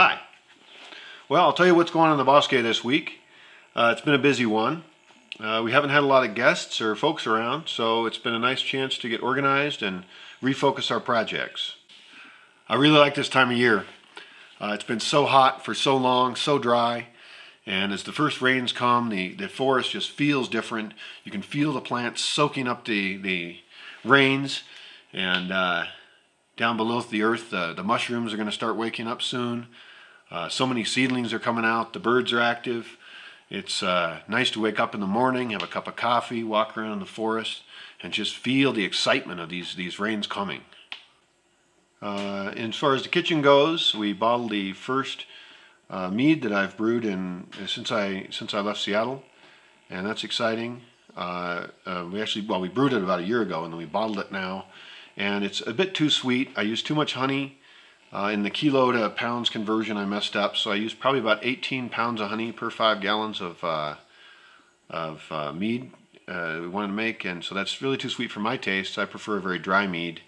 Hi. Well, I'll tell you what's going on in the Bosque this week. It's been a busy one. We haven't had a lot of guests or folks around, so it's been a nice chance to get organized and refocus our projects. I really like this time of year. It's been so hot for so long, so dry, and as the first rains come, the forest just feels different. You can feel the plants soaking up the rains, and down below the earth, the mushrooms are going to start waking up soon. So many seedlings are coming out. The birds are active. It's nice to wake up in the morning, have a cup of coffee, walk around the forest, and just feel the excitement of these rains coming. As far as the kitchen goes, we bottled the first mead that I've brewed since I left Seattle, and that's exciting. We brewed it about a year ago, and then we bottled it now, and it's a bit too sweet. I used too much honey. In the kilo to pounds conversion, I messed up, so I used probably about 18 pounds of honey per 5 gallons of mead we wanted to make, and so that's really too sweet for my taste. I prefer a very dry mead,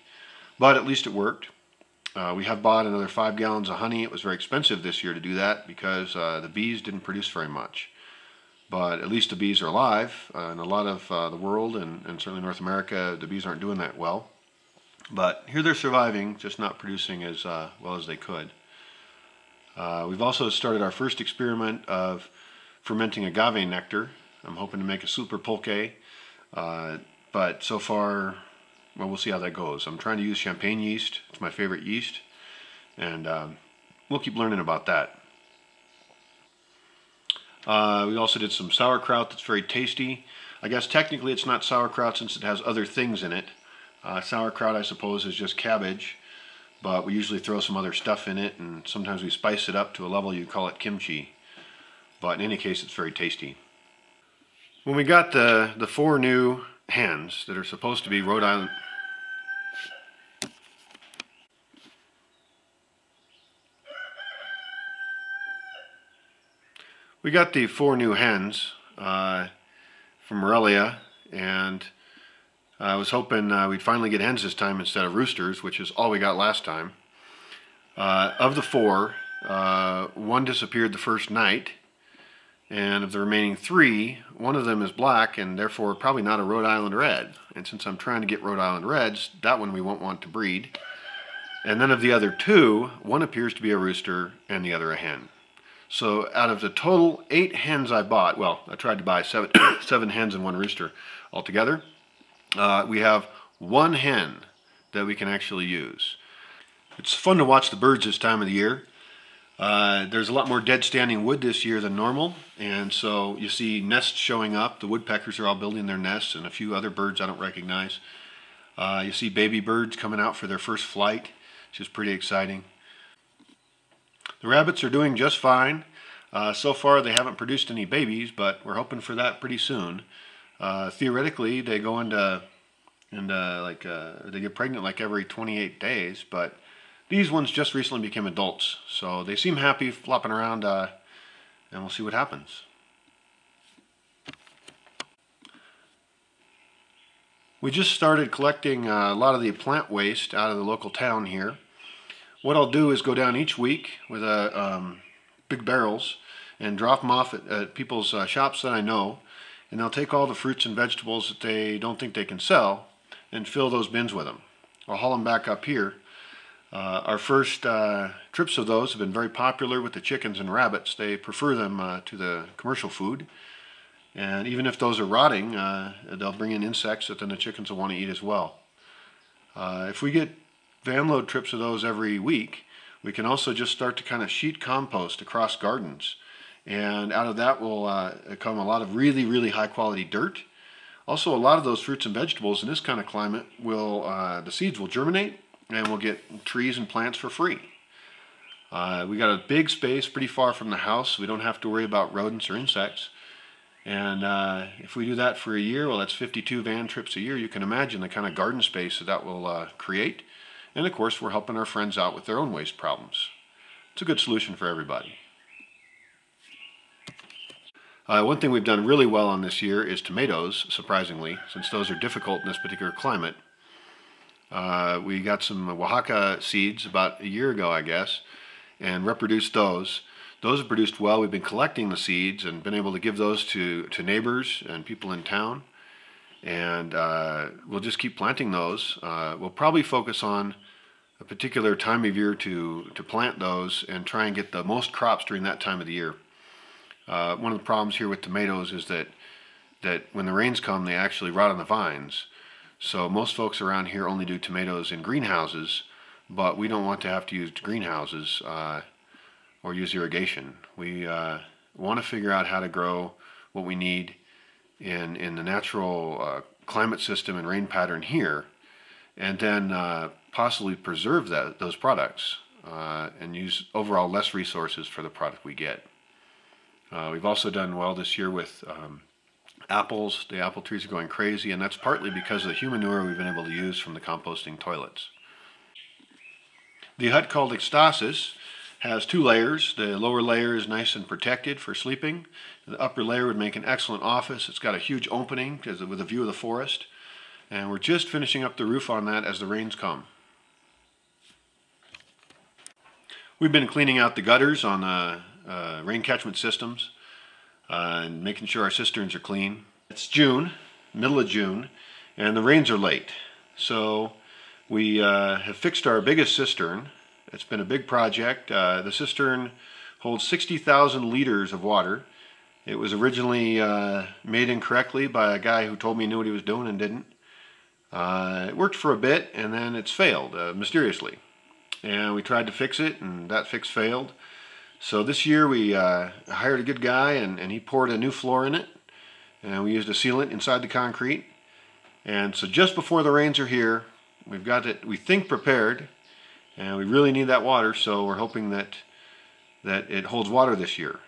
but at least it worked. We have bought another 5 gallons of honey. It was very expensive this year to do that because the bees didn't produce very much. But at least the bees are alive. In a lot of the world, and certainly North America, the bees aren't doing that well. But here they're surviving, just not producing as well as they could. We've also started our first experiment of fermenting agave nectar. I'm hoping to make a super pulque, but so far, well, we'll see how that goes. I'm trying to use champagne yeast. It's my favorite yeast, and we'll keep learning about that. We also did some sauerkraut that's very tasty. I guess technically it's not sauerkraut since it has other things in it. Sauerkraut, I suppose, is just cabbage, but we usually throw some other stuff in it, and sometimes we spice it up to a level you call it kimchi. But in any case, it's very tasty. When we got the 4 new hens that are supposed to be Rhode Island... We got the 4 new hens from Morelia, and I was hoping we'd finally get hens this time instead of roosters, which is all we got last time. Of the 4, 1 disappeared the first night, and of the remaining 3, 1 of them is black and therefore probably not a Rhode Island Red. And since I'm trying to get Rhode Island Reds, that one we won't want to breed. And then of the other 2, 1 appears to be a rooster and the other a hen. So out of the total 8 hens I bought, well, I tried to buy 7 hens and 1 rooster altogether. We have 1 hen that we can actually use. It's fun to watch the birds this time of the year. There's a lot more dead standing wood this year than normal, and so you see nests showing up. The woodpeckers are all building their nests, and a few other birds I don't recognize. You see baby birds coming out for their first flight, which is pretty exciting. The rabbits are doing just fine. So far they haven't produced any babies, but we're hoping for that pretty soon. Theoretically, they go they get pregnant like every 28 days, but these ones just recently became adults, so they seem happy flopping around, and we'll see what happens. We just started collecting a lot of the plant waste out of the local town here. What I'll do is go down each week with big barrels and drop them off at people's shops that I know, and they'll take all the fruits and vegetables that they don't think they can sell and fill those bins with them. I'll haul them back up here. Our first trips of those have been very popular with the chickens and rabbits. They prefer them to the commercial food, and even if those are rotting, they'll bring in insects that then the chickens will want to eat as well. If we get van load trips of those every week, we can also just start to kind of sheet compost across gardens, and out of that will come a lot of really, really high quality dirt. Also, a lot of those fruits and vegetables in this kind of climate the seeds will germinate, and we'll get trees and plants for free. We got a big space pretty far from the house. We don't have to worry about rodents or insects. And if we do that for a year, well, that's 52 van trips a year. You can imagine the kind of garden space that will create. And of course, we're helping our friends out with their own waste problems. It's a good solution for everybody. One thing we've done really well on this year is tomatoes, surprisingly, since those are difficult in this particular climate. We got some Oaxaca seeds about a year ago, I guess, and reproduced those. Those have produced well. We've been collecting the seeds and been able to give those to neighbors and people in town. And we'll just keep planting those. We'll probably focus on a particular time of year to plant those and try and get the most crops during that time of the year. One of the problems here with tomatoes is that when the rains come, they actually rot on the vines. So most folks around here only do tomatoes in greenhouses, but we don't want to have to use greenhouses or use irrigation. We want to figure out how to grow what we need in the natural climate system and rain pattern here, and then possibly preserve those products and use overall less resources for the product we get. We've also done well this year with apples. The apple trees are going crazy, and that's partly because of the human manure we've been able to use from the composting toilets. The hut called Ecstasis has 2 layers. The lower layer is nice and protected for sleeping. The upper layer would make an excellent office. It's got a huge opening with a view of the forest. And we're just finishing up the roof on that as the rains come. We've been cleaning out the gutters on rain catchment systems and making sure our cisterns are clean. It's June, middle of June, and the rains are late. So we have fixed our biggest cistern. It's been a big project. The cistern holds 60,000 liters of water. It was originally made incorrectly by a guy who told me he knew what he was doing and didn't. It worked for a bit, and then it's failed mysteriously. And we tried to fix it, and that fix failed. So this year we hired a good guy, and he poured a new floor in it. And we used a sealant inside the concrete. And so just before the rains are here, we've got it, we think, prepared. And we really need that water, so we're hoping that it holds water this year.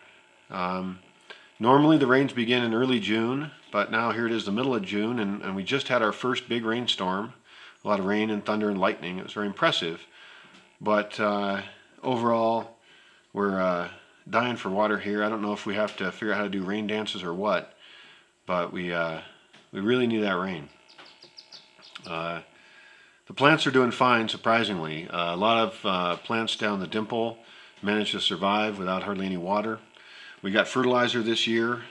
Normally the rains begin in early June, but now here it is the middle of June, and we just had our first big rainstorm. A lot of rain and thunder and lightning. It was very impressive. But overall, we're dying for water here. I don't know if we have to figure out how to do rain dances or what, but we really need that rain. The plants are doing fine, surprisingly. A lot of plants down the dimple managed to survive without hardly any water. We got fertilizer this year,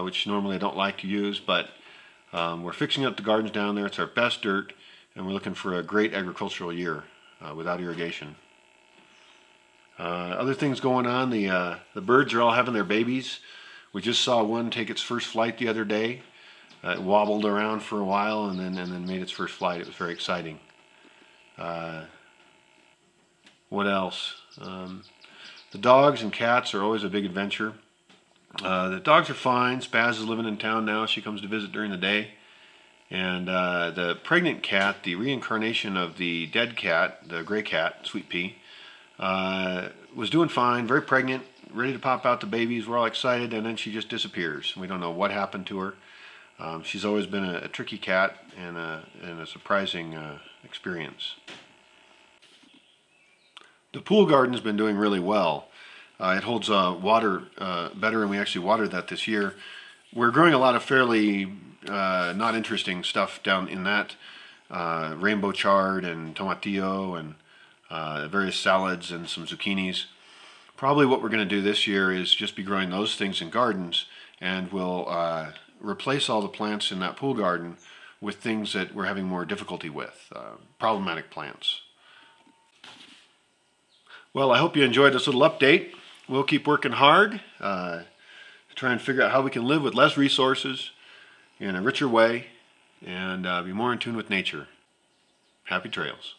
which normally I don't like to use, but we're fixing up the gardens down there. It's our best dirt, and we're looking for a great agricultural year without irrigation. Other things going on, the birds are all having their babies. We just saw one take its first flight the other day. It wobbled around for a while and then made its first flight. It was very exciting. What else? The dogs and cats are always a big adventure. The dogs are fine. Spaz is living in town now. She comes to visit during the day. And the pregnant cat, the reincarnation of the dead cat, the gray cat, Sweet Pea, was doing fine, very pregnant, ready to pop out the babies. We're all excited, and then she just disappears. We don't know what happened to her. She's always been a tricky cat and a surprising experience. The pool garden's been doing really well. It holds water better, and we actually watered that this year. We're growing a lot of fairly not interesting stuff down in that. Rainbow chard and tomatillo and various salads and some zucchinis. Probably what we're going to do this year is just be growing those things in gardens, and we'll replace all the plants in that pool garden with things that we're having more difficulty with, problematic plants. Well, I hope you enjoyed this little update. We'll keep working hard to try and figure out how we can live with less resources in a richer way and be more in tune with nature. Happy trails.